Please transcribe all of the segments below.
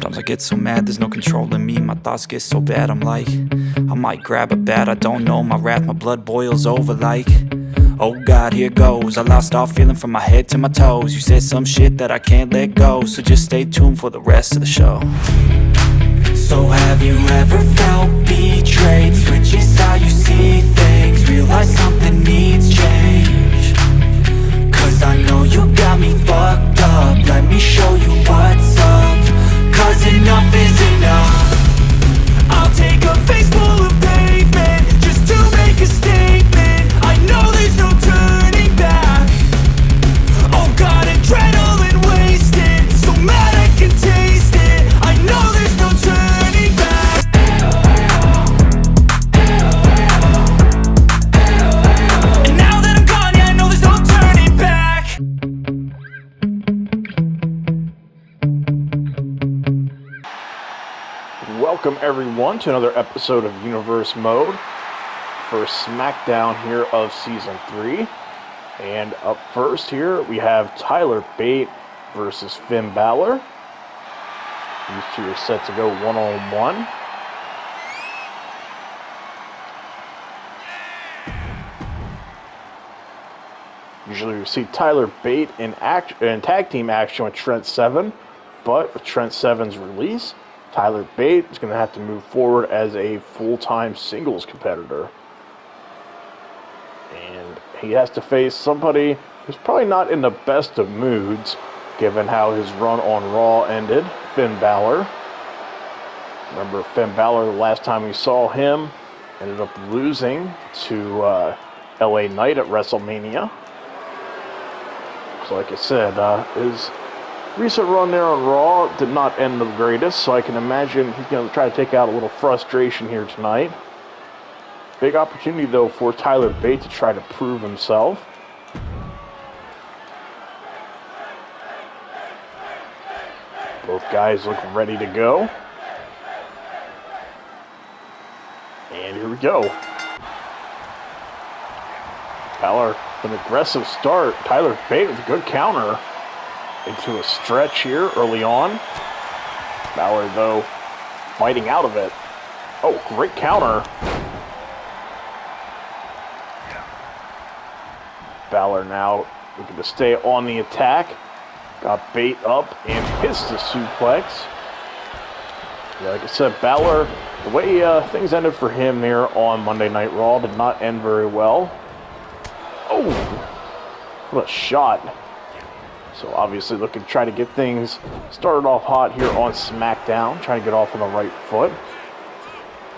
Sometimes I get so mad, there's no controlling me. My thoughts get so bad, I'm like, I might grab a bat, I don't know. My wrath, my blood boils over like, oh God, here goes. I lost all feeling from my head to my toes. You said some shit that I can't let go, so just stay tuned for the rest of the show. So have you ever felt betrayed? Switches how you see things, realize something needs change. Cause I know you got me fucked up, let me show you what's up. Cause enough is enough. I'll take a face full of pavement just to make a statement. I know there's no turning back. Oh God, adrenaline wasted, so mad I can taste it. I know there's no turning back. And now that I'm gone, yeah, I know there's no turning back. Welcome everyone to another episode of Universe Mode for Smackdown here of Season 3. And up first here we have Tyler Bate versus Finn Balor. These two are set to go one-on-one. Usually we see Tyler Bate in tag team action with Trent Seven, but with Trent Seven's release, Tyler Bate is going to have to move forward as a full-time singles competitor. And he has to face somebody who's probably not in the best of moods, given how his run on Raw ended, Finn Balor. Remember, Finn Balor, the last time we saw him, ended up losing to LA Knight at WrestleMania. So like I said, his recent run there on Raw did not end the greatest, so I can imagine he's going to try to take out a little frustration here tonight. Big opportunity, though, for Tyler Bate to try to prove himself. Both guys look ready to go. And here we go. Balor, an aggressive start. Tyler Bate with a good counter. Into a stretch here early on. Balor, though, fighting out of it. Oh, great counter. Balor now looking to stay on the attack. Got Bate up and hits the suplex. Yeah, like I said, Balor, the way things ended for him here on Monday Night Raw did not end very well. Oh, what a shot. So obviously looking to try to get things started off hot here on SmackDown. Trying to get off on the right foot.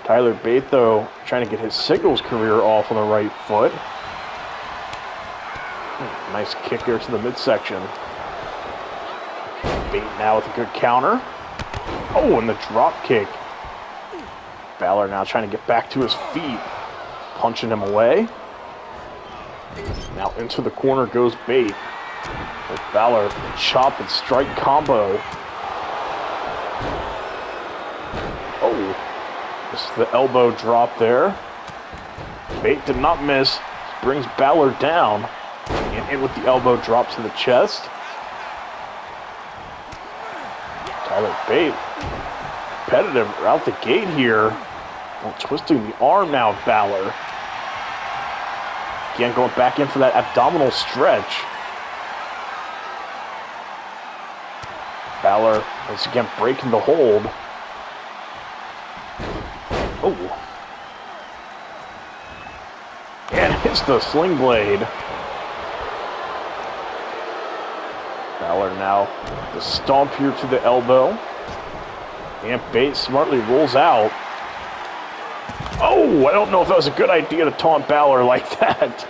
Tyler Bate, though, trying to get his singles career off on the right foot. Nice kick there to the midsection. Bate now with a good counter. Oh, and the drop kick. Balor now trying to get back to his feet. Punching him away. Now into the corner goes Bate. With Balor, chop and strike combo. Oh, just the elbow drop there. Bate did not miss. Brings Balor down. And in with the elbow drop to the chest. Tyler Bate, competitive out the gate here. Oh, twisting the arm now of Balor. Again, going back in for that abdominal stretch. Balor, once again, breaking the hold. Oh. And hits the sling blade. Balor now, the stomp here to the elbow. And Bate smartly rolls out. Oh, I don't know if that was a good idea to taunt Balor like that.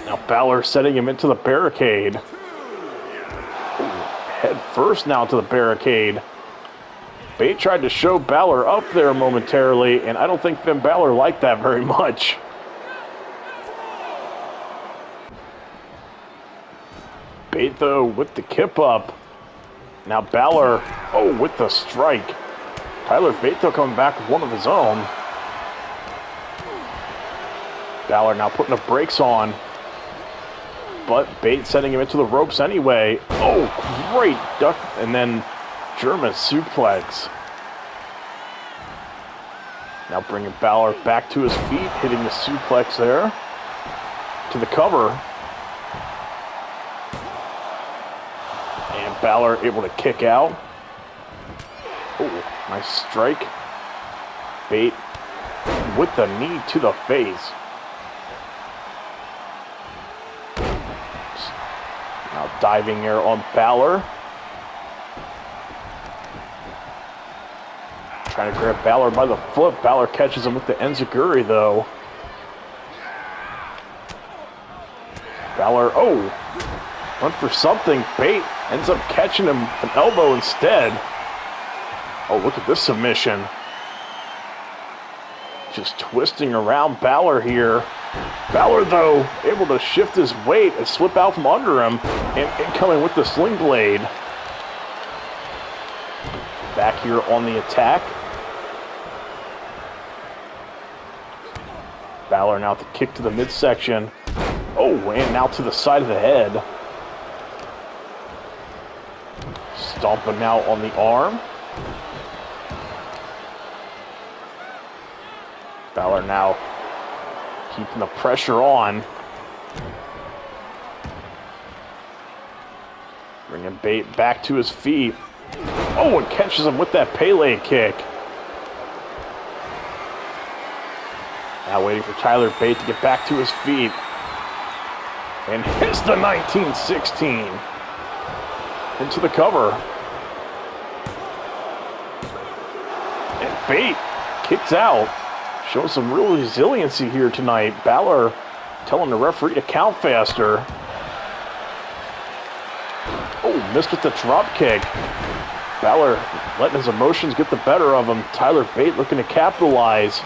Now Balor setting him into the barricade. Ooh, head first now to the barricade. Bate tried to show Balor up there momentarily, and I don't think Finn Balor liked that very much. Bate, though, with the kip up. Now Balor, oh, with the strike. Tyler Bate, though, coming back with one of his own. Balor now putting the brakes on. but Bate sending him into the ropes anyway. Oh, great duck, and then German suplex. Now bringing Balor back to his feet, hitting the suplex there. To the cover. And Balor able to kick out. Oh, nice strike. Bate with the knee to the face. Now diving there on Balor. Trying to grab Balor by the foot. Balor catches him with the enziguri though. Balor, oh, went for something. Bate ends up catching him an elbow instead. Oh, look at this submission. Just twisting around Balor here. Balor, though, able to shift his weight and slip out from under him, and incoming with the sling blade. Back here on the attack. Balor now to kick to the midsection. Oh, and now to the side of the head. Stomping now on the arm. Balor now keeping the pressure on. Bringing Bate back to his feet. Oh, and catches him with that Pele kick. Now waiting for Tyler Bate to get back to his feet. And hits the 1916. Into the cover. And Bate kicks out. Showing some real resiliency here tonight. Balor telling the referee to count faster. Oh, missed with the drop kick. Balor letting his emotions get the better of him. Tyler Bate looking to capitalize.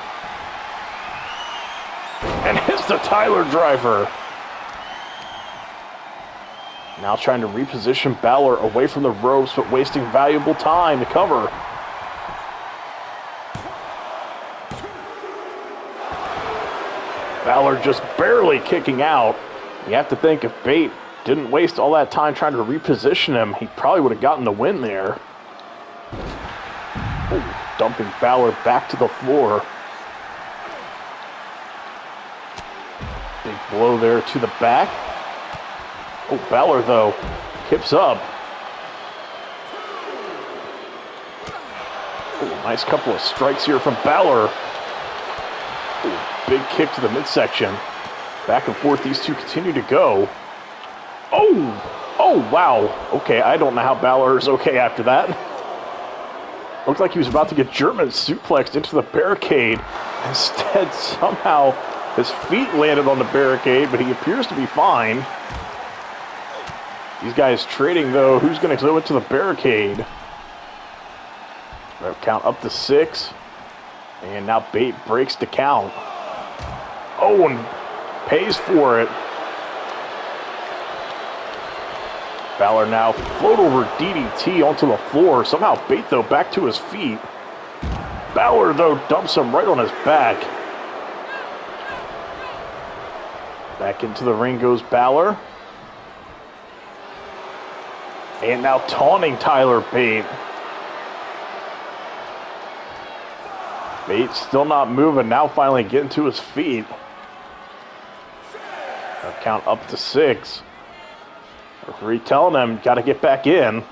And hits the Tyler driver. Now trying to reposition Balor away from the ropes, but wasting valuable time to cover. Balor just barely kicking out. You have to think if Bate didn't waste all that time trying to reposition him, he probably would have gotten the win there. Oh, dumping Balor back to the floor. Big blow there to the back. Oh, Balor, though, hips up. Oh, nice couple of strikes here from Balor. Oh, big kick to the midsection. Back and forth, these two continue to go. Oh, wow. Okay, I don't know how Balor is okay after that. Looked like he was about to get German suplexed into the barricade. Instead, somehow, his feet landed on the barricade, but he appears to be fine. These guys trading, though. Who's going to go into the barricade? Count up to 6. And now Bate breaks the count. Oh, and pays for it. Balor now float over DDT onto the floor. Somehow Bate, though, back to his feet. Balor, though, dumps him right on his back. Back into the ring goes Balor. And now taunting Tyler Bate. Bate still not moving, now finally getting to his feet. I'll count up to 6. Referee telling him, got to get back in.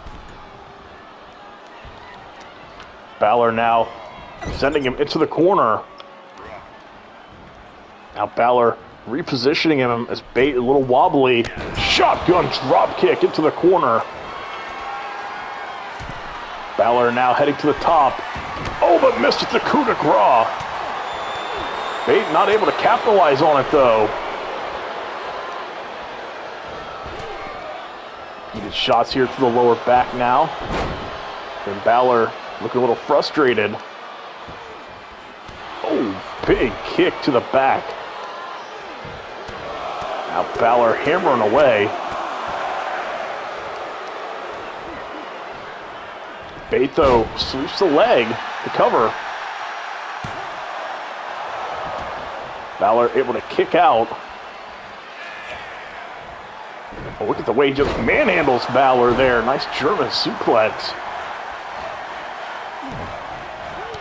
Balor now sending him into the corner. Now Balor repositioning him as Bate a little wobbly. Shotgun drop kick into the corner. Balor now heading to the top. Oh, but missed with the coup de grace. Bate not able to capitalize on it, though. Needed shots here to the lower back now. And Balor looking a little frustrated. Oh, big kick to the back. Now Balor hammering away. Bate, though, sweeps the leg to cover. Balor able to kick out. Oh, look at the way he just manhandles Balor there. Nice German suplex.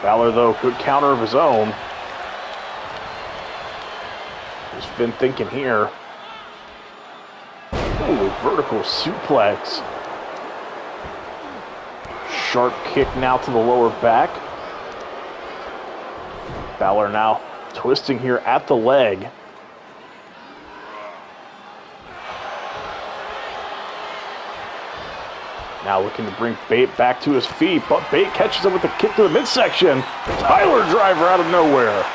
Balor, though, good counter of his own. What's Finn thinking here? Ooh, vertical suplex. Sharp kick now to the lower back. Balor now twisting here at the leg. Now looking to bring Bate back to his feet, but Bate catches him with a kick to the midsection. Tyler driver out of nowhere.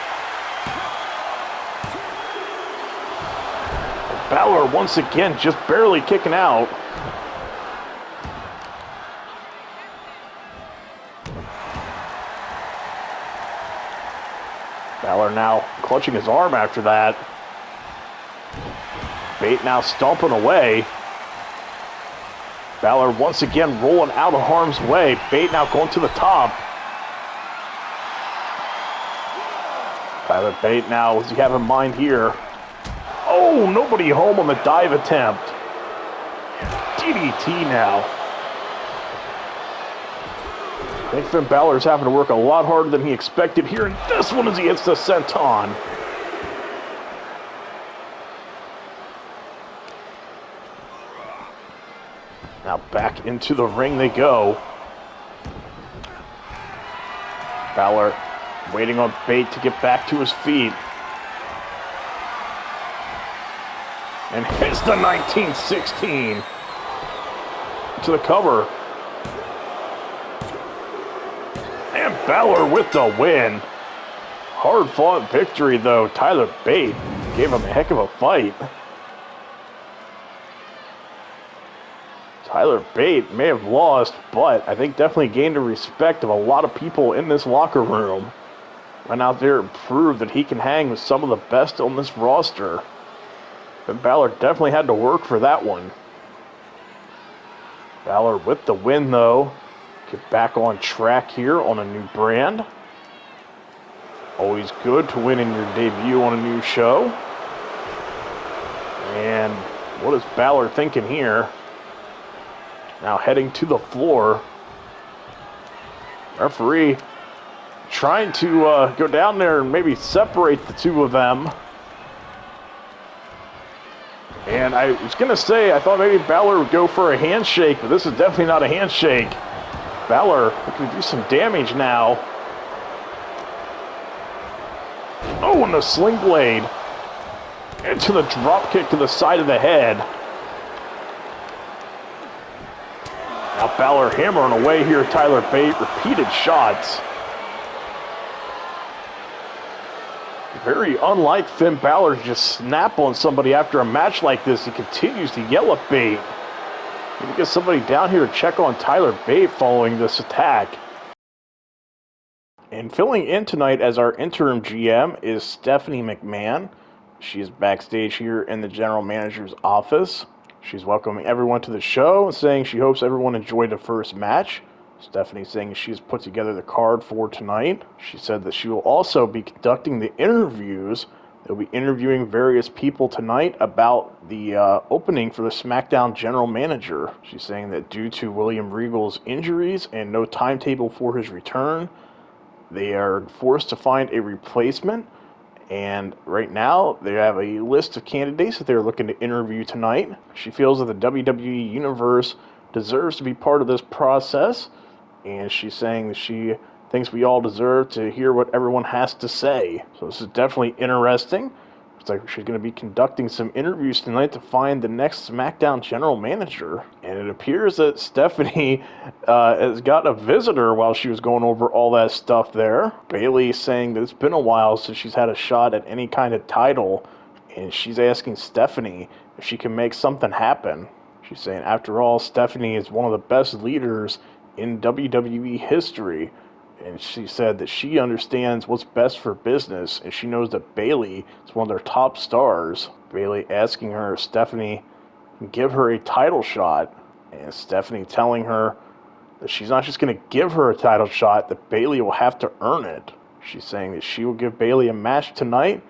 Balor once again just barely kicking out. Balor now clutching his arm after that. Bate now stomping away. Balor once again rolling out of harm's way. Bate now going to the top. Tyler Bate now, what's he have in mind here? Oh, nobody home on the dive attempt. DDT now. I think Finn Balor's having to work a lot harder than he expected here, and this one as he hits the senton. Now back into the ring they go. Balor waiting on Bate to get back to his feet. And hits the 1916 to the cover. And Balor with the win. Hard-fought victory, though. Tyler Bate gave him a heck of a fight. Tyler Bate may have lost, but I think definitely gained the respect of a lot of people in this locker room. Went out there and proved that he can hang with some of the best on this roster. But Balor definitely had to work for that one. Balor with the win, though. Get back on track here on a new brand. Always good to win in your debut on a new show. And what is Balor thinking here? Now heading to the floor. Referee trying to go down there and maybe separate the two of them. And I was going to say, I thought maybe Balor would go for a handshake, but this is definitely not a handshake. Balor looking to do some damage now. Oh, and a sling blade. Into the drop kick to the side of the head. Now Balor hammering away here, Tyler Bate, repeated shots. Very unlike Finn Balor to just snap on somebody after a match like this. He continues to yell at Bate. Need to get somebody down here to check on Tyler Bate following this attack. And filling in tonight as our interim GM is Stephanie McMahon. She is backstage here in the general manager's office. She's welcoming everyone to the show and saying she hopes everyone enjoyed the first match. Stephanie saying she's put together the card for tonight. She said that she will also be conducting the interviews. They'll be interviewing various people tonight about the opening for the Smackdown general manager. She's saying that due to William Regal's injuries and no timetable for his return, they are forced to find a replacement. And right now, they have a list of candidates that they're looking to interview tonight. She feels that the WWE Universe deserves to be part of this process. And she's saying that she thinks we all deserve to hear what everyone has to say. So this is definitely interesting. Looks like she's going to be conducting some interviews tonight to find the next SmackDown general manager. And it appears that Stephanie has got a visitor while she was going over all that stuff there. Bayley is saying that it's been a while since she's had a shot at any kind of title. And she's asking Stephanie if she can make something happen. She's saying, after all, Stephanie is one of the best leaders in WWE history. And she said that she understands what's best for business, and she knows that Bayley is one of their top stars. Bayley asking her if Stephanie can give her a title shot, and Stephanie telling her that she's not just going to give her a title shot, that Bayley will have to earn it. She's saying that she will give Bayley a match tonight,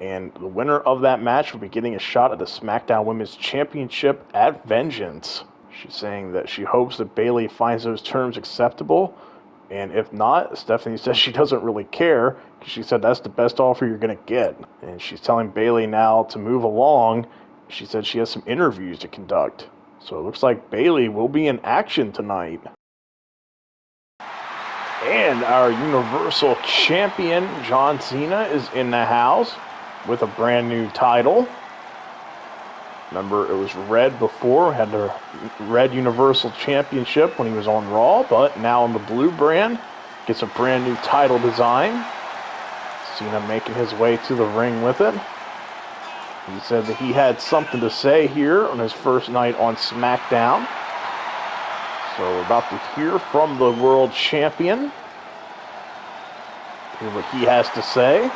And the winner of that match will be getting a shot at the SmackDown Women's Championship at Vengeance. She's saying that she hopes that Bayley finds those terms acceptable. And if not, Stephanie says she doesn't really care, because she said that's the best offer you're going to get. And she's telling Bayley now to move along. She said she has some interviews to conduct. So it looks like Bayley will be in action tonight. And our Universal Champion John Cena is in the house with a brand new title. Remember, it was red before, had the red Universal Championship when he was on Raw, but now on the blue brand, gets a brand new title design. Cena making his way to the ring with it. He said that he had something to say here on his first night on SmackDown. So we're about to hear from the world champion. Hear what he has to say.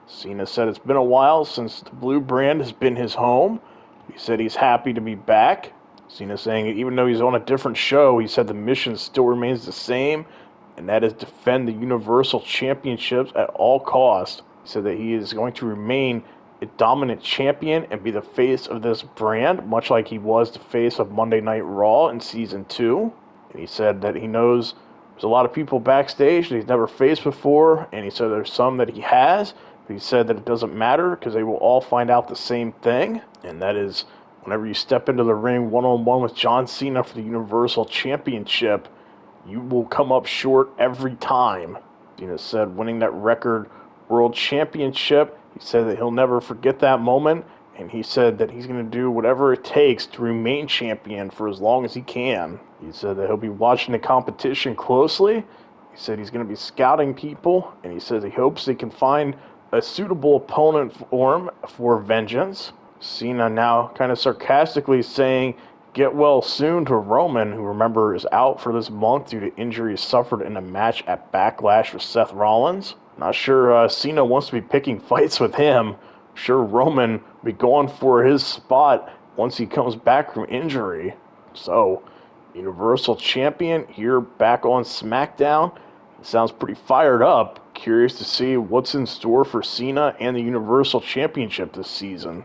Cena said it's been a while since the blue brand has been his home. He said he's happy to be back. Cena saying even though he's on a different show, he said the mission still remains the same, and that is defend the Universal Championships at all costs. He said that he is going to remain a dominant champion and be the face of this brand, much like he was the face of Monday Night Raw in Season 2. And he said that he knows there's a lot of people backstage that he's never faced before, and he said there's some that he has, but he said that it doesn't matter because they will all find out the same thing, and that is whenever you step into the ring one-on-one with John Cena for the Universal Championship, you will come up short every time. Cena said winning that record World Championship, he said that he'll never forget that moment, and he said that he's going to do whatever it takes to remain champion for as long as he can. He said that he'll be watching the competition closely. He said he's going to be scouting people, and he says he hopes they can find a suitable opponent for him for Vengeance. Cena now kind of sarcastically saying, "Get well soon" to Roman, who remember is out for this month due to injuries suffered in a match at Backlash with Seth Rollins. Not sure Cena wants to be picking fights with him. Sure Roman will be going for his spot once he comes back from injury. So, Universal Champion here back on SmackDown. It sounds pretty fired up. Curious to see what's in store for Cena and the Universal Championship this season.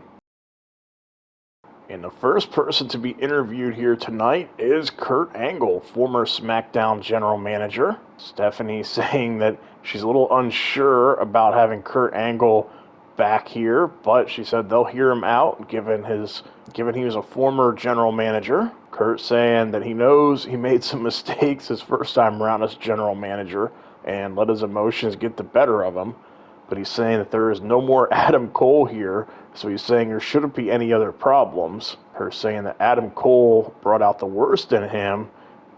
And the first person to be interviewed here tonight is Kurt Angle, former SmackDown General Manager. Stephanie saying that she's a little unsure about having Kurt Angle back here, but she said they'll hear him out given he was a former General Manager. Kurt saying that he knows he made some mistakes his first time around as General Manager and let his emotions get the better of him. But he's saying that there is no more Adam Cole here, so he's saying there shouldn't be any other problems. Her saying that Adam Cole brought out the worst in him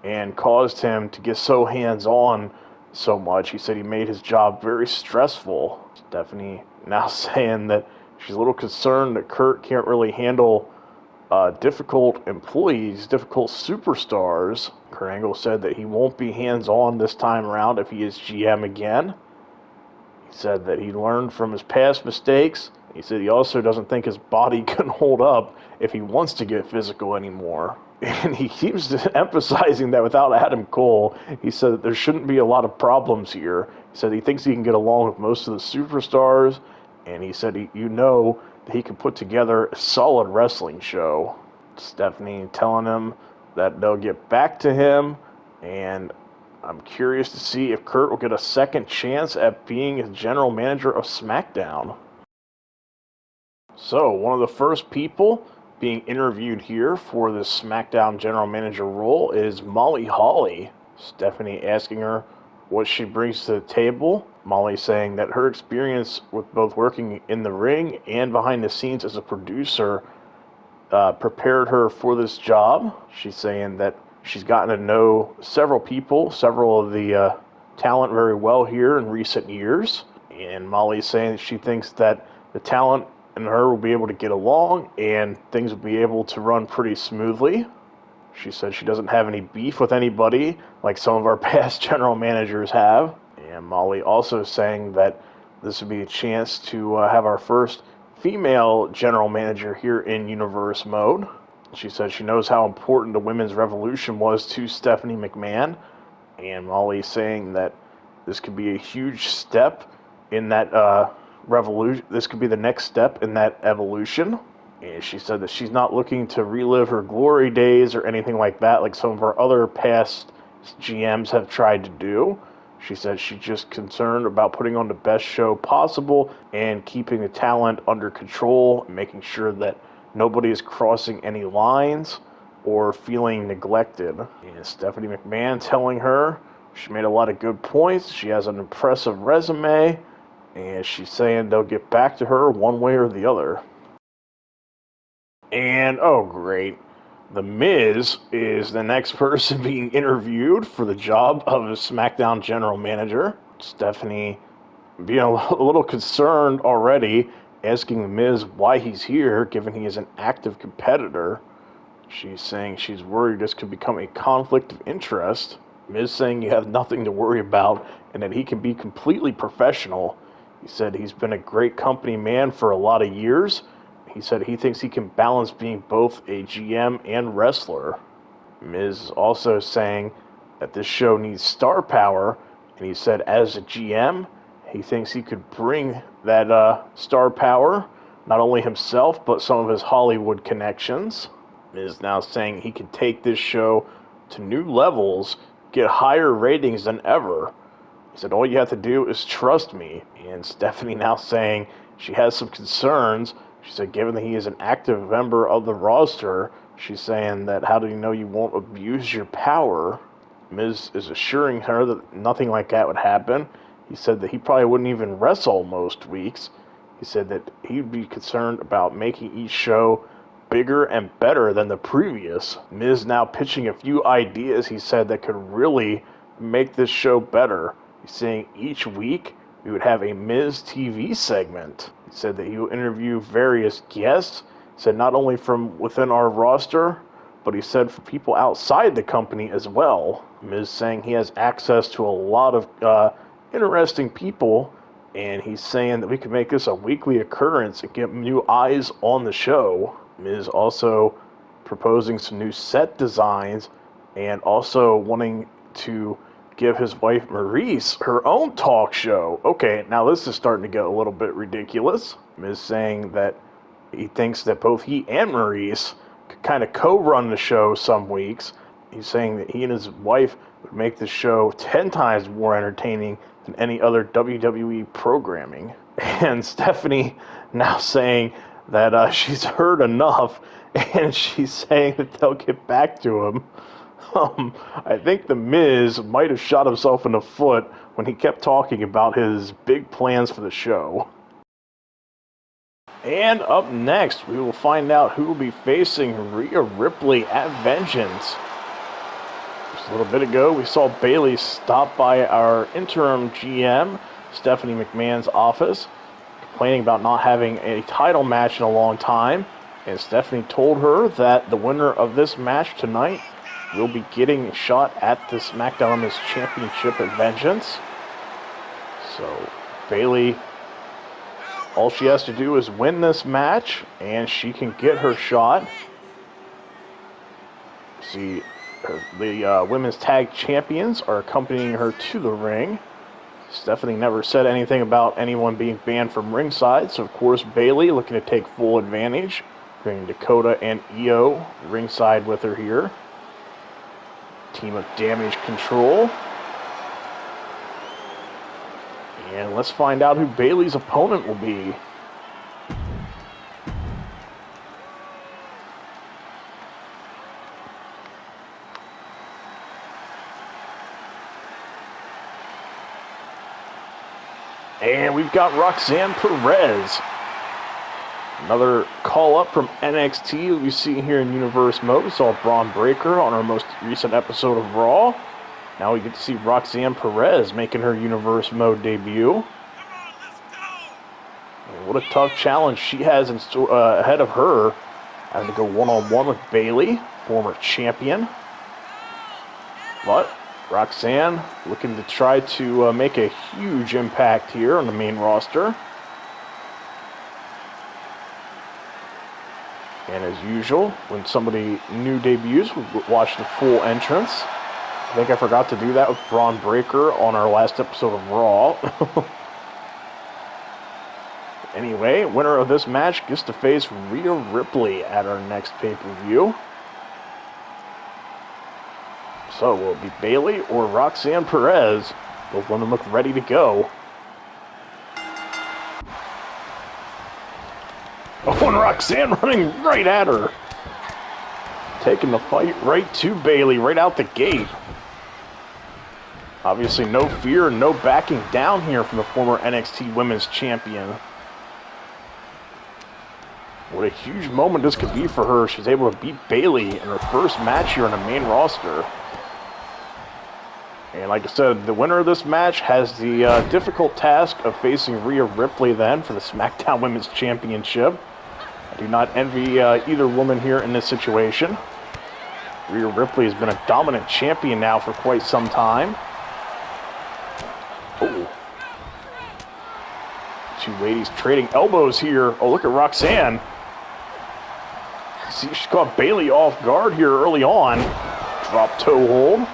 and caused him to get so hands-on so much. He said he made his job very stressful. Stephanie now saying that she's a little concerned that Kurt can't really handle difficult employees, difficult superstars. Kurt Angle said that he won't be hands-on this time around if he is GM again. He said that he learned from his past mistakes. He said he also doesn't think his body can hold up if he wants to get physical anymore. And he keeps emphasizing that without Adam Cole, he said that there shouldn't be a lot of problems here. He said he thinks he can get along with most of the superstars, and he said that he can put together a solid wrestling show. Stephanie telling him that they'll get back to him, and I'm curious to see if Kurt will get a second chance at being a general manager of SmackDown. So, one of the first people being interviewed here for the SmackDown general manager role is Molly Holly. Stephanie asking her what she brings to the table. Molly saying that her experience with both working in the ring and behind the scenes as a producer prepared her for this job. She's saying that she's gotten to know several people, several of the talent very well here in recent years. And Molly's saying that she thinks that the talent and her will be able to get along and things will be able to run pretty smoothly. She said she doesn't have any beef with anybody like some of our past general managers have. And Molly also saying that this would be a chance to have our first female general manager here in Universe mode. She said she knows how important the women's revolution was to Stephanie McMahon, and Molly's saying that this could be a huge step in that revolution. This could be the next step in that evolution. And she said that she's not looking to relive her glory days or anything like that, like some of our other past GMs have tried to do. She said she's just concerned about putting on the best show possible and keeping the talent under control, and making sure that nobody is crossing any lines or feeling neglected. And Stephanie McMahon telling her she made a lot of good points. She has an impressive resume, and she's saying they'll get back to her one way or the other. And, oh great, The Miz is the next person being interviewed for the job of a Smackdown general manager. Stephanie being a little concerned already, asking The Miz why he's here, given he is an active competitor. She's saying she's worried this could become a conflict of interest. Miz saying you have nothing to worry about and that he can be completely professional. He said he's been a great company man for a lot of years. He said he thinks he can balance being both a GM and wrestler. Miz is also saying that this show needs star power, and he said as a GM, he thinks he could bring that star power, not only himself, but some of his Hollywood connections. Miz now saying he can take this show to new levels, get higher ratings than ever. He said all you have to do is trust me. And Stephanie now saying she has some concerns. She said given that he is an active member of the roster, she's saying that how do you know you won't abuse your power? Miz is assuring her that nothing like that would happen. He said that he probably wouldn't even wrestle most weeks. He said that he'd be concerned about making each show bigger and better than the previous. Miz now pitching a few ideas, he said, that could really make this show better. He's saying each week we would have a Miz TV segment. He said that he will interview various guests. He said not only from within our roster, but he said for people outside the company as well. Miz saying he has access to a lot of interesting people, and he's saying that we could make this a weekly occurrence and get new eyes on the show. Miz also proposing some new set designs and also wanting to give his wife Maurice her own talk show. Okay, now this is starting to get a little bit ridiculous. Miz saying that he thinks that both he and Maurice could kind of co-run the show some weeks. He's saying that he and his wife would make the show 10 times more entertaining than any other WWE programming. And Stephanie now saying that she's heard enough, and she's saying that they'll get back to him. I think The Miz might have shot himself in the foot when he kept talking about his big plans for the show. And up next, we will find out who will be facing Rhea Ripley at Vengeance. Just a little bit ago, we saw Bayley stop by our interim GM, Stephanie McMahon's office, complaining about not having a title match in a long time. And Stephanie told her that the winner of this match tonight will be getting a shot at the Smackdown Women's Championship at Vengeance. So Bayley, all she has to do is win this match, and she can get her shot. See, the women's tag champions are accompanying her to the ring. Stephanie never said anything about anyone being banned from ringside, so of course Bayley looking to take full advantage, bringing Dakota and Io ringside with her here. Team of Damage Control. And let's find out who Bayley's opponent will be. And we've got Roxanne Perez. Another call up from NXT we see here in Universe Mode. We saw Braun Breaker on our most recent episode of Raw. Now we get to see Roxanne Perez making her Universe Mode debut. And what a tough challenge she has in ahead of her. Having to go one-on-one with Bayley, former champion. But Roxanne looking to try to make a huge impact here on the main roster. And as usual, when somebody new debuts, we watch the full entrance. I think I forgot to do that with Braun Breaker on our last episode of Raw. Anyway, winner of this match gets to face Rhea Ripley at our next pay-per-view. So will it be Bayley or Roxanne Perez? Both of them look ready to go. Oh, and Roxanne running right at her. Taking the fight right to Bayley, right out the gate. Obviously no fear and no backing down here from the former NXT Women's Champion. What a huge moment this could be for her. She's able to beat Bayley in her first match here on the main roster. And like I said, the winner of this match has the difficult task of facing Rhea Ripley then for the Smackdown Women's Championship. I do not envy either woman here in this situation. Rhea Ripley has been a dominant champion now for quite some time. Oh. Two ladies trading elbows here. Oh, look at Roxanne. See, she caught Bayley off guard here early on. Drop toe hold.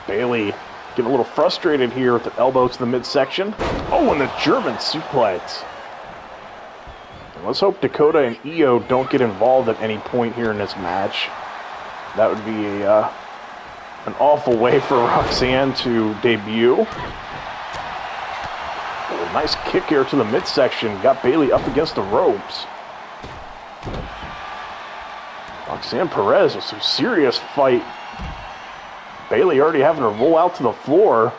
Bayley getting a little frustrated here with the elbow to the midsection. Oh, and the German suplex. And let's hope Dakota and Io don't get involved at any point here in this match. That would be an awful way for Roxanne to debut. Oh, nice kick here to the midsection. Got Bayley up against the ropes. Roxanne Perez with some serious fight. Bayley already having to roll out to the floor.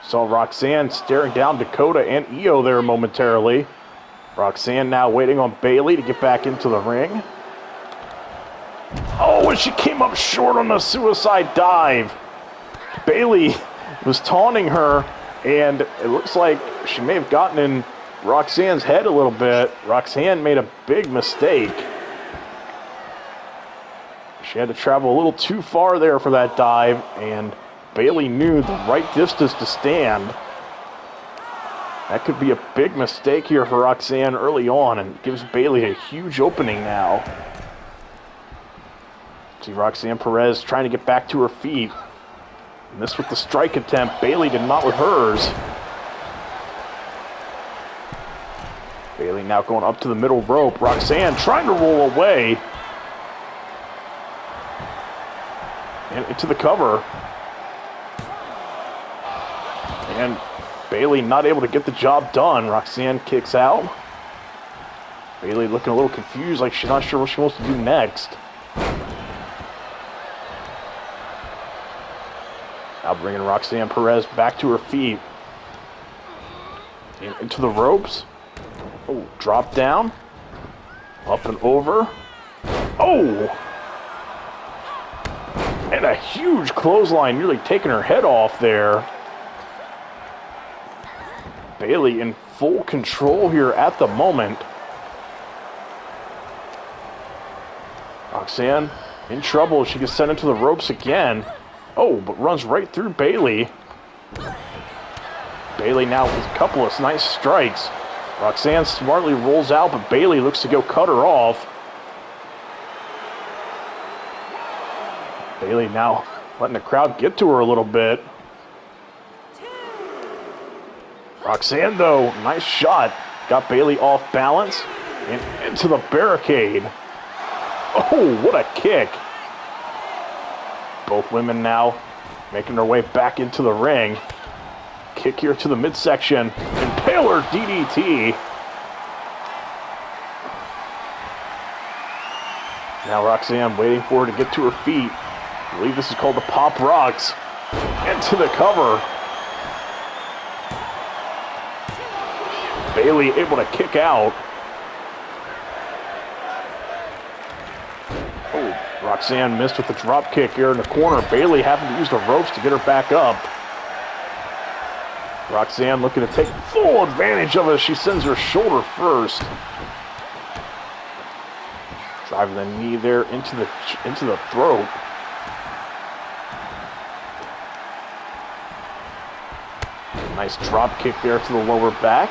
Saw Roxanne staring down Dakota and Io there momentarily. Roxanne now waiting on Bayley to get back into the ring. Oh, and she came up short on the suicide dive. Bayley was taunting her, and it looks like she may have gotten in Roxanne's head a little bit. Roxanne made a big mistake. She had to travel a little too far there for that dive, and Bayley knew the right distance to stand. That could be a big mistake here for Roxanne early on, and gives Bayley a huge opening now. See Roxanne Perez trying to get back to her feet. Missed with the strike attempt. Bayley did not with hers. Bayley now going up to the middle rope. Roxanne trying to roll away. And into the cover. And Bayley not able to get the job done. Roxanne kicks out. Bayley looking a little confused, like she's not sure what she wants to do next. Now bringing Roxanne Perez back to her feet. And into the ropes. Oh, drop down. Up and over. Oh! And a huge clothesline, nearly taking her head off there. Bayley in full control here at the moment. Roxanne in trouble. She gets sent into the ropes again. Oh, but runs right through Bayley. Bayley now with a couple of nice strikes. Roxanne smartly rolls out, but Bayley looks to go cut her off. Bayley now letting the crowd get to her a little bit. Roxanne, though, nice shot. Got Bayley off balance and into the barricade. Oh, what a kick. Both women now making their way back into the ring. Kick here to the midsection. Impaler DDT. Now Roxanne waiting for her to get to her feet. I believe this is called the Pop Rocks. Into the cover. Bayley able to kick out. Oh, Roxanne missed with the drop kick here in the corner. Bayley having to use the ropes to get her back up. Roxanne looking to take full advantage of it. She sends her shoulder first. Driving the knee there into the throat. Nice drop kick there to the lower back.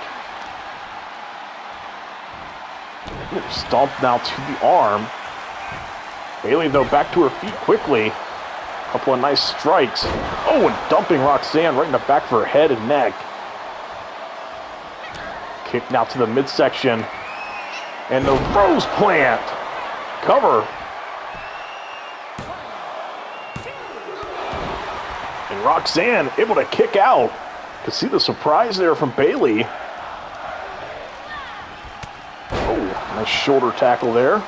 Stomp now to the arm. Bayley, though, back to her feet quickly. Couple of nice strikes. Oh, and dumping Roxanne right in the back of her head and neck. Kick now to the midsection. And the rose plant. Cover. And Roxanne able to kick out. To see the surprise there from Bayley. Oh, nice shoulder tackle there.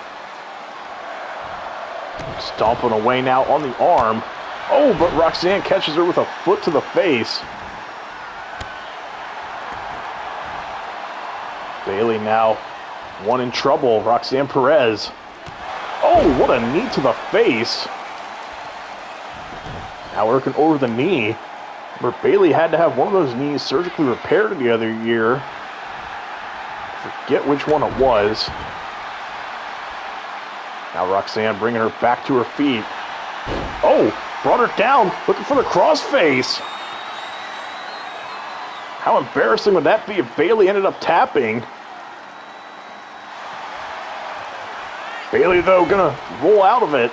Stomping away now on the arm. Oh, but Roxanne catches her with a foot to the face. Bayley now one in trouble. Roxanne Perez. Oh, what a knee to the face. Now working over the knee. Where Bayley had to have one of those knees surgically repaired the other year. Forget which one it was. Now Roxanne bringing her back to her feet. Oh, brought her down, looking for the crossface. How embarrassing would that be if Bayley ended up tapping? Bayley, though, gonna roll out of it.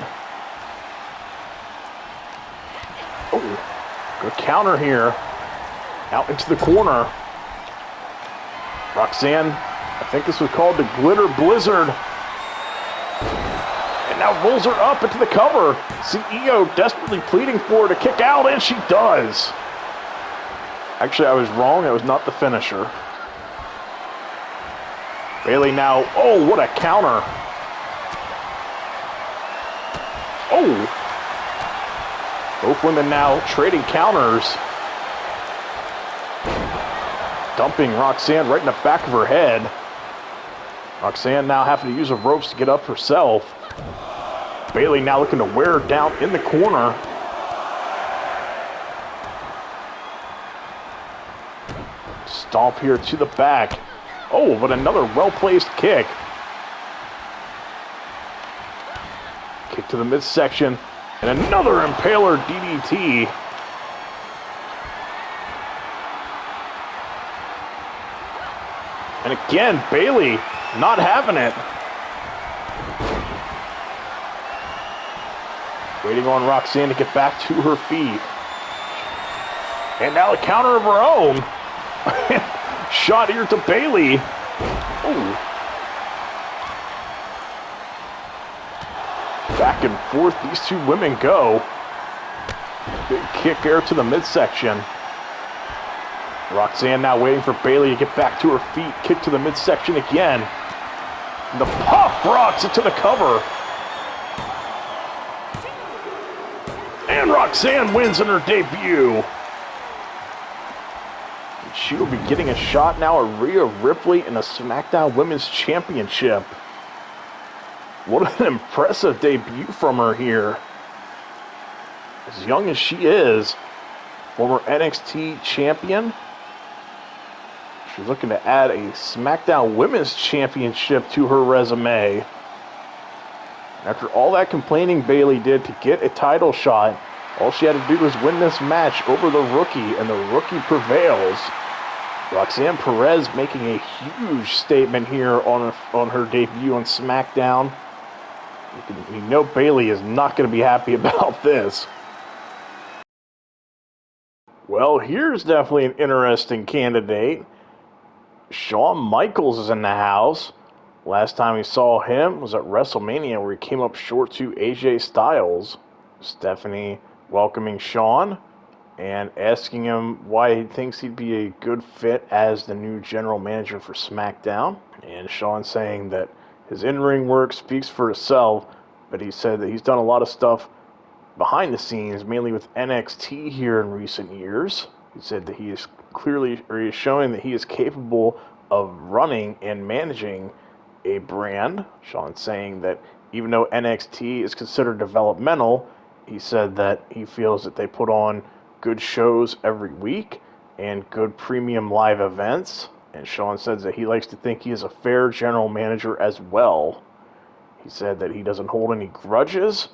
Oh, good counter here. Out into the corner. Roxanne, I think this was called the Glitter Blizzard. And now rolls her up into the cover. CEO desperately pleading for her to kick out, and she does. Actually, I was wrong. It was not the finisher. Bayley now, oh, what a counter. Oh. Both women now trading counters. Dumping Roxanne right in the back of her head. Roxanne now having to use the ropes to get up herself. Bayley now looking to wear her down in the corner. Stomp here to the back. Oh, but another well-placed kick. Kick to the midsection. And another Impaler DDT. And again, Bayley not having it. Waiting on Roxanne to get back to her feet. And now a counter of her own. Shot here to Bayley. Ooh. Back and forth these two women go. Big kick there to the midsection. Roxanne now waiting for Bayley to get back to her feet. Kick to the midsection again. And the pop rocks it to the cover. And Roxanne wins in her debut. And she will be getting a shot now at Rhea Ripley in the Smackdown Women's Championship. What an impressive debut from her here. As young as she is, former NXT champion. She's looking to add a SmackDown Women's Championship to her resume. After all that complaining Bayley did to get a title shot, all she had to do was win this match over the rookie, and the rookie prevails. Roxanne Perez making a huge statement here on her debut on SmackDown. You know Bayley is not going to be happy about this. Well, here's definitely an interesting candidate. Shawn Michaels is in the house. Last time we saw him was at WrestleMania, where he came up short to AJ Styles. Stephanie welcoming Shawn and asking him why he thinks he'd be a good fit as the new general manager for SmackDown. And Shawn saying that his in-ring work speaks for itself, but he said that he's done a lot of stuff behind the scenes, mainly with NXT here in recent years. He said that he is showing that he is capable of running and managing a brand. Shawn saying that even though NXT is considered developmental, he said that he feels that they put on good shows every week and good premium live events. And Shawn says that he likes to think he is a fair general manager as well. He said that he doesn't hold any grudges,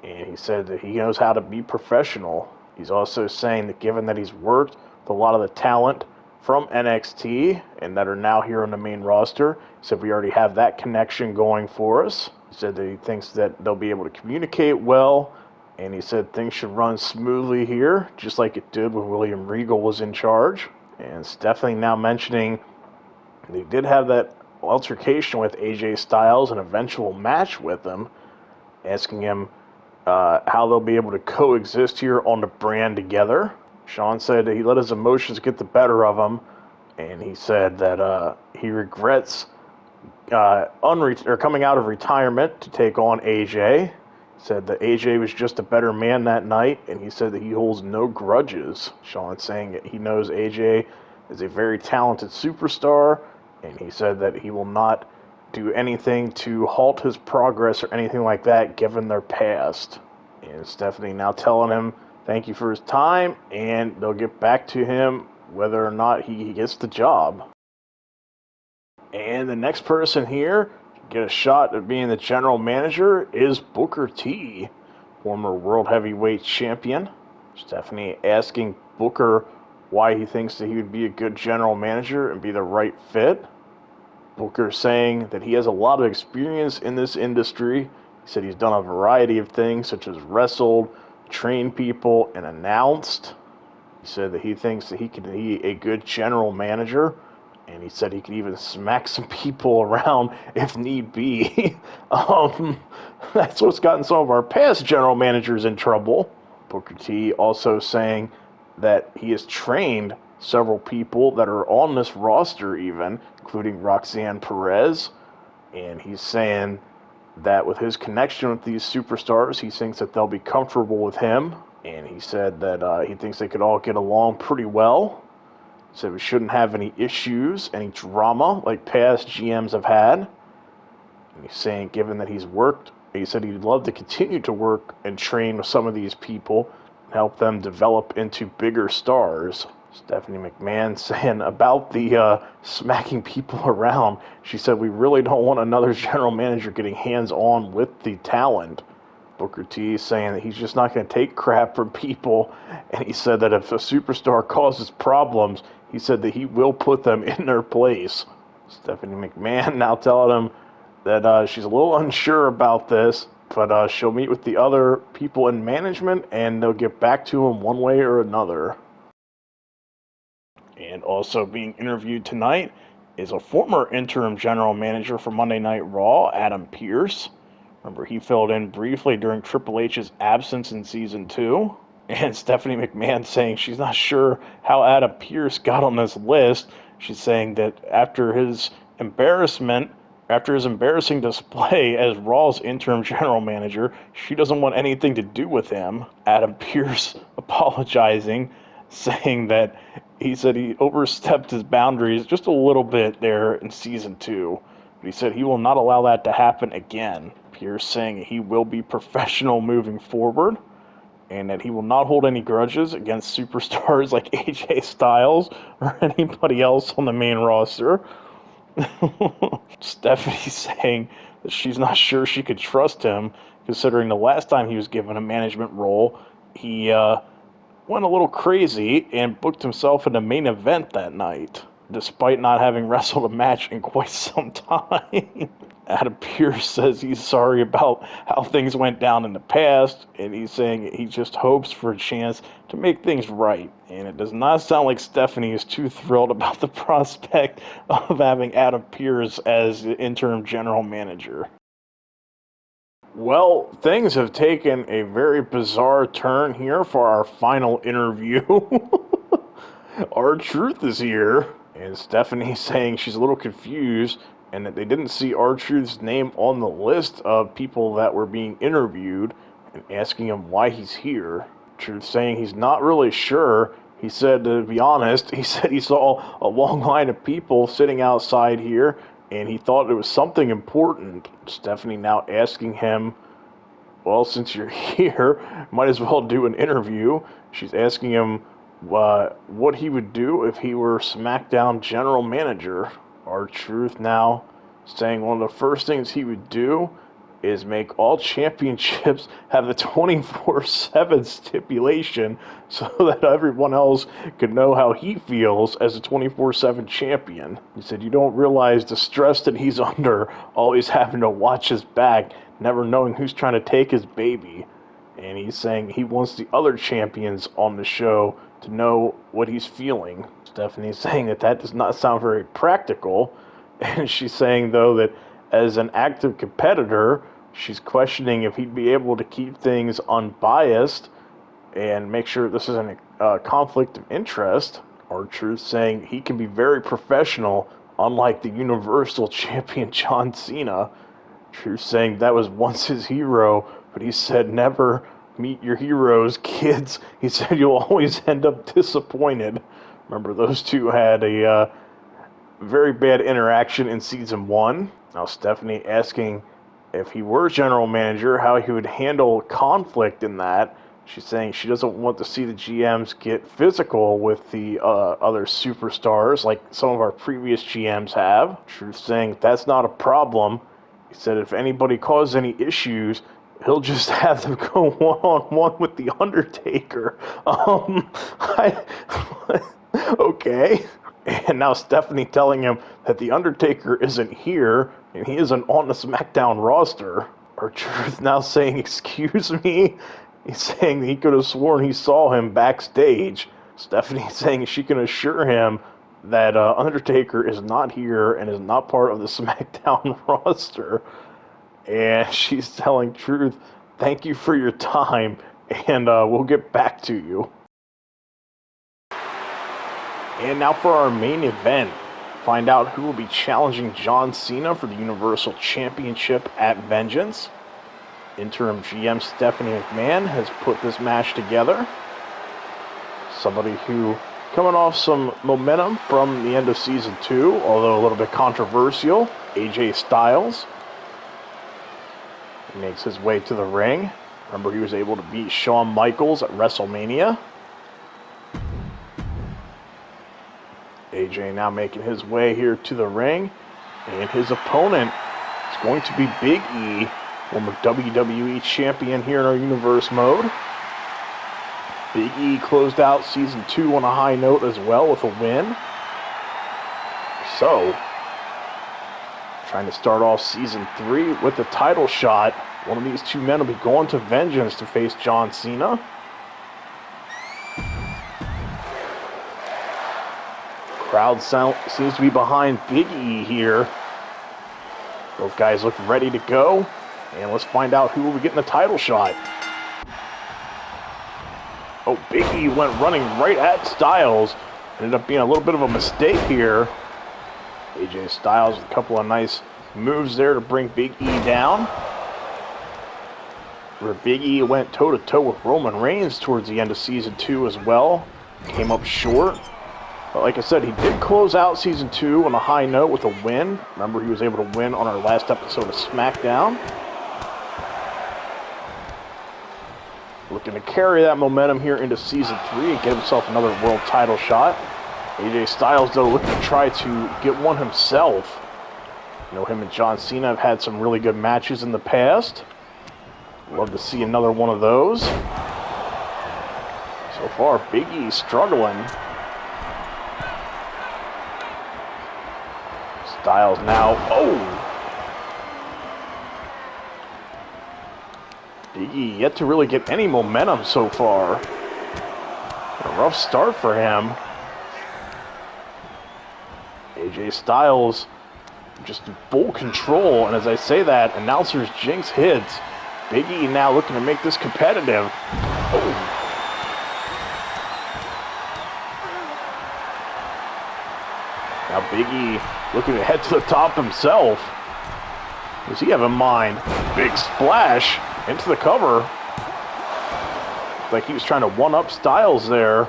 and he said that he knows how to be professional. He's also saying that given that he's worked with a lot of the talent from NXT and that are now here on the main roster. He said we already have that connection going for us. He said that he thinks that they'll be able to communicate well, and he said things should run smoothly here, just like it did when William Regal was in charge. And Stephanie now mentioning they did have that altercation with AJ Styles, an eventual match with him, asking him how they'll be able to coexist here on the brand together. Sean said that he let his emotions get the better of him, and he said that he regrets coming out of retirement to take on AJ. He said that AJ was just a better man that night, and he said that he holds no grudges. Sean saying that he knows AJ is a very talented superstar, and he said that he will not do anything to halt his progress or anything like that given their past. And Stephanie now telling him thank you for his time, and they'll get back to him whether or not he gets the job. And the next person here to get a shot at being the general manager is Booker T, former World Heavyweight Champion. Stephanie asking Booker why he thinks that he would be a good general manager and be the right fit. Booker saying that he has a lot of experience in this industry. He said he's done a variety of things, such as wrestled, trained people, and announced. He said that he thinks that he could be a good general manager, and he said he could even smack some people around if need be. That's what's gotten some of our past general managers in trouble. Booker T also saying that he has trained several people that are on this roster even, including Roxanne Perez, and he's saying that with his connection with these superstars, he thinks that they'll be comfortable with him, and he said that he thinks they could all get along pretty well. He said we shouldn't have any issues, any drama like past GMs have had. And he's saying given that he's worked, he said he'd love to continue to work and train with some of these people and help them develop into bigger stars. Stephanie McMahon saying about the smacking people around, she said we really don't want another general manager getting hands-on with the talent. Booker T saying that he's just not going to take crap from people, and he said that if a superstar causes problems, he said that he will put them in their place. Stephanie McMahon now telling him that she's a little unsure about this, but she'll meet with the other people in management, and they'll get back to him one way or another. And also being interviewed tonight is a former interim general manager for Monday Night Raw, Adam Pearce. Remember, he filled in briefly during Triple H's absence in Season 2. And Stephanie McMahon saying she's not sure how Adam Pearce got on this list. She's saying that after his embarrassing display as Raw's interim general manager, she doesn't want anything to do with him. Adam Pearce apologizing, saying that he said he overstepped his boundaries just a little bit there in Season 2. But he said he will not allow that to happen again. Pearce saying he will be professional moving forward, and that he will not hold any grudges against superstars like AJ Styles or anybody else on the main roster. Stephanie saying that she's not sure she could trust him, considering the last time he was given a management role, he went a little crazy and booked himself in the main event that night, despite not having wrestled a match in quite some time. Adam Pearce says he's sorry about how things went down in the past, and he's saying he just hopes for a chance to make things right. And it does not sound like Stephanie is too thrilled about the prospect of having Adam Pearce as the interim general manager. Well, things have taken a very bizarre turn here for our final interview. R-Truth is here, and Stephanie's saying she's a little confused and that they didn't see R-Truth's name on the list of people that were being interviewed, and asking him why he's here. Truth saying he's not really sure. He said, to be honest, he said he saw a long line of people sitting outside here, and he thought it was something important. Stephanie now asking him, well, since you're here, might as well do an interview. She's asking him what he would do if he were SmackDown general manager. R-Truth now saying one of the first things he would do is make all championships have a 24/7 stipulation so that everyone else can know how he feels as a 24/7 champion. He said, you don't realize the stress that he's under, always having to watch his back, never knowing who's trying to take his baby. And he's saying he wants the other champions on the show to know what he's feeling. Stephanie's saying that does not sound very practical. And she's saying, though, that as an active competitor, she's questioning if he'd be able to keep things unbiased and make sure this isn't a conflict of interest. R-Truth saying he can be very professional, unlike the Universal Champion John Cena. Truth saying that was once his hero, but he said never meet your heroes, kids. He said you'll always end up disappointed. Remember, those two had a very bad interaction in season 1. Now Stephanie asking if he were general manager, how he would handle conflict in that. She's saying she doesn't want to see the GMs get physical with the other superstars like some of our previous GMs have. Truth saying that's not a problem. He said if anybody causes any issues, he'll just have them go one-on-one with The Undertaker. Okay. And now Stephanie telling him that The Undertaker isn't here and he isn't on the Smackdown roster. R-Truth now saying, excuse me? He's saying he could have sworn he saw him backstage. Stephanie saying she can assure him that Undertaker is not here and is not part of the Smackdown roster. And she's telling Truth, thank you for your time, and we'll get back to you. And now for our main event. Find out who will be challenging John Cena for the Universal Championship at Vengeance. Interim GM Stephanie McMahon has put this match together. Somebody who, coming off some momentum from the end of Season 2, although a little bit controversial, AJ Styles. He makes his way to the ring. Remember, he was able to beat Shawn Michaels at WrestleMania. AJ now making his way here to the ring. And his opponent is going to be Big E, former WWE champion here in our Universe mode. Big E closed out Season 2 on a high note as well with a win. So, trying to start off Season 3 with the title shot. One of these two men will be going to Vengeance to face John Cena. Crowd seems to be behind Big E here. Both guys look ready to go. And let's find out who will be getting the title shot. Oh, Big E went running right at Styles. Ended up being a little bit of a mistake here. AJ Styles with a couple of nice moves there to bring Big E down. Where Big E went toe-to-toe with Roman Reigns towards the end of Season 2 as well. Came up short. But like I said, he did close out Season 2 on a high note with a win. Remember, he was able to win on our last episode of Smackdown. Looking to carry that momentum here into Season 3 and get himself another world title shot. AJ Styles, though, looking to try to get one himself. You know, him and John Cena have had some really good matches in the past. Love to see another one of those. So far, Big E struggling. Styles now. Oh! Big E yet to really get any momentum so far. A rough start for him. AJ Styles just in full control, and as I say that, announcer's jinx hits. Big E now looking to make this competitive. Oh. Now Big E looking to head to the top himself. What does he have in mind? Big splash into the cover. Looked like he was trying to one-up Styles there.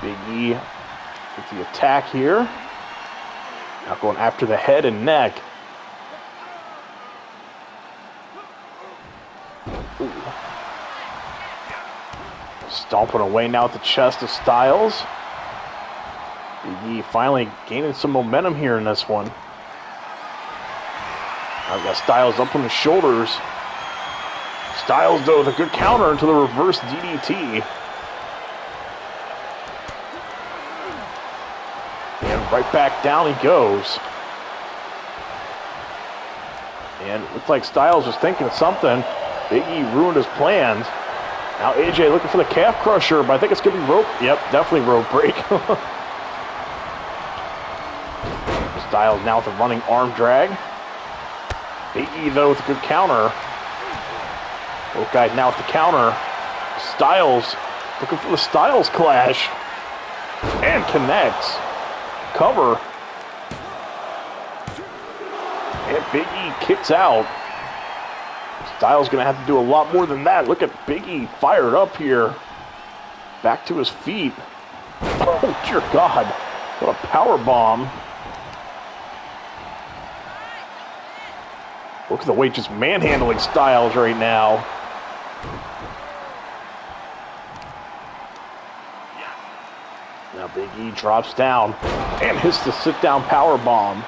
Big E with the attack here. Now going after the head and neck. Ooh. Stomping away now at the chest of Styles. Big E finally gaining some momentum here in this one. I've got Styles up on his shoulders. Styles, though, with a good counter into the reverse DDT. And right back down he goes. And it looks like Styles was thinking of something. Big E ruined his plans. Now AJ looking for the calf crusher, but I think it's going to be rope. Yep, definitely rope break. Styles now with a running arm drag. Big E, though, with a good counter. Both guys now with the counter. Styles looking for the Styles clash. And connects. Cover. And Big E kicks out. Styles going to have to do a lot more than that. Look at Big E fired up here. Back to his feet. Oh, dear God. What a power bomb. Look at the way just manhandling Styles right now. Now Big E drops down and hits the sit-down power bomb.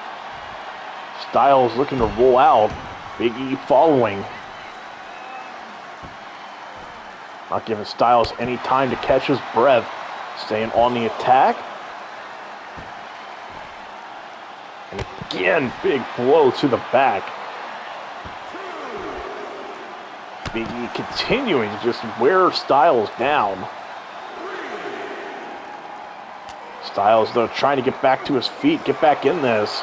Styles looking to roll out. Big E following. Not giving Styles any time to catch his breath. Staying on the attack. And again, big blow to the back. Big E continuing to just wear Styles down. Styles, though, trying to get back to his feet, get back in this.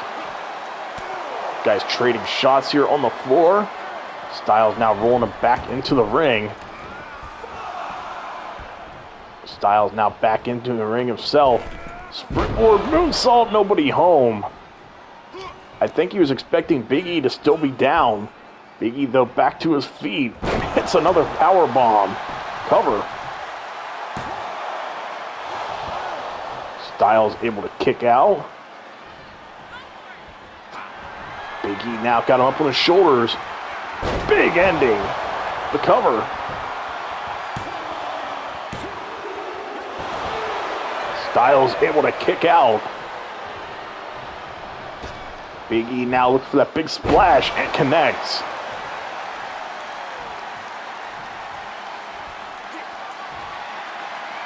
Guys trading shots here on the floor. Styles now rolling him back into the ring. Styles now back into the ring himself. Springboard moonsault, nobody home. I think he was expecting Big E to still be down. Big E, though, back to his feet. And hits another power bomb. Cover. Styles able to kick out. Big E now got him up on his shoulders. Big ending. The cover. Styles able to kick out. Big E now looks for that big splash and connects.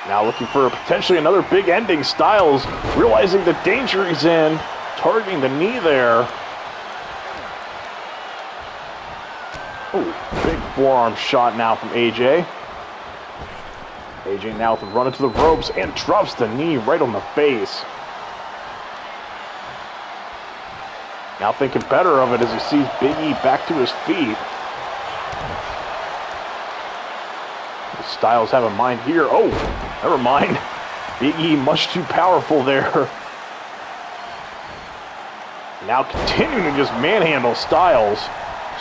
Now looking for potentially another big ending. Styles realizing the danger he's in. Targeting the knee there. Ooh, big forearm shot now from AJ. AJ now with a run into the ropes and drops the knee right on the face. Now thinking better of it as he sees Big E back to his feet. Styles have a mind here. Oh, never mind. Big E much too powerful there. Now continuing to just manhandle Styles.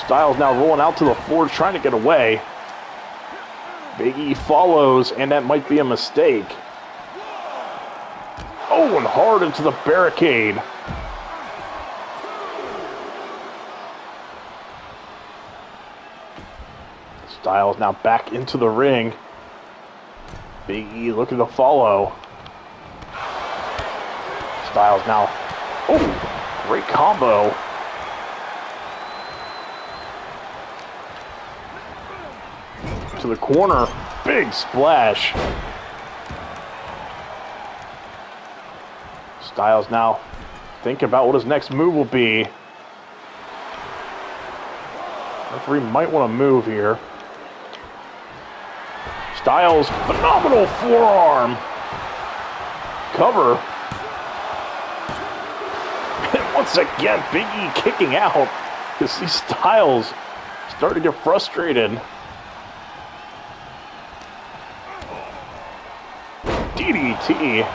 Styles now rolling out to the floor trying to get away. Big E follows, and that might be a mistake. Oh, and hard into the barricade. Styles now back into the ring. Big E looking to follow. Styles now. Oh, great combo. To the corner. Big splash. Styles now thinking about what his next move will be. Referee might want to move here. Styles, phenomenal forearm. Cover. And once again, Big E kicking out. You see Styles starting to get frustrated. DDT.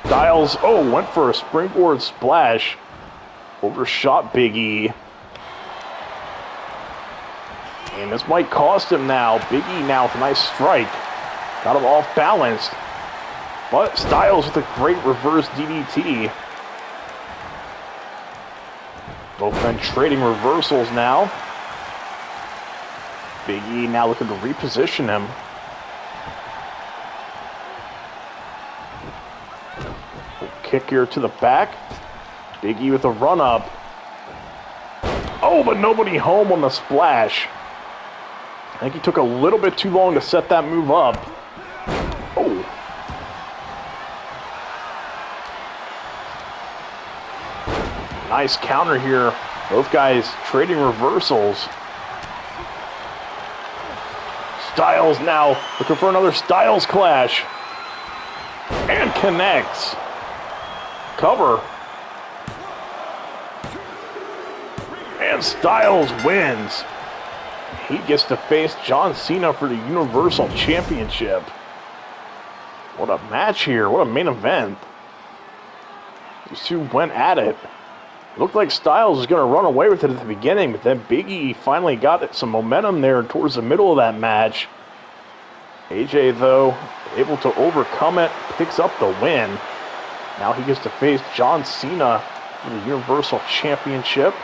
Styles, oh, went for a springboard splash. Overshot Big E. And this might cost him now. Big E now with a nice strike. Got him off balance. But Styles with a great reverse DDT. Both men trading reversals now. Big E now looking to reposition him. kick here to the back. Big E with a run-up. Oh, but nobody home on the splash. I think he took a little bit too long to set that move up. Oh. Nice counter here. Both guys trading reversals. Styles now looking for another Styles clash. And connects. Cover. And Styles wins. He gets to face John Cena for the Universal Championship. What a match here. What a main event. These two went at it. Looked like Styles was going to run away with it at the beginning, but then Big E finally got some momentum there towards the middle of that match. AJ, though, able to overcome it, picks up the win. Now he gets to face John Cena for the Universal Championship.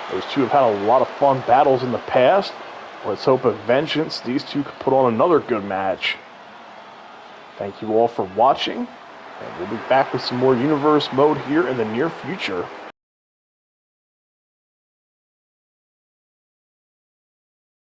Those two have had a lot of fun battles in the past. Let's hope at Vengeance these two could put on another good match. Thank you all for watching, and we'll be back with some more Universe mode here in the near future.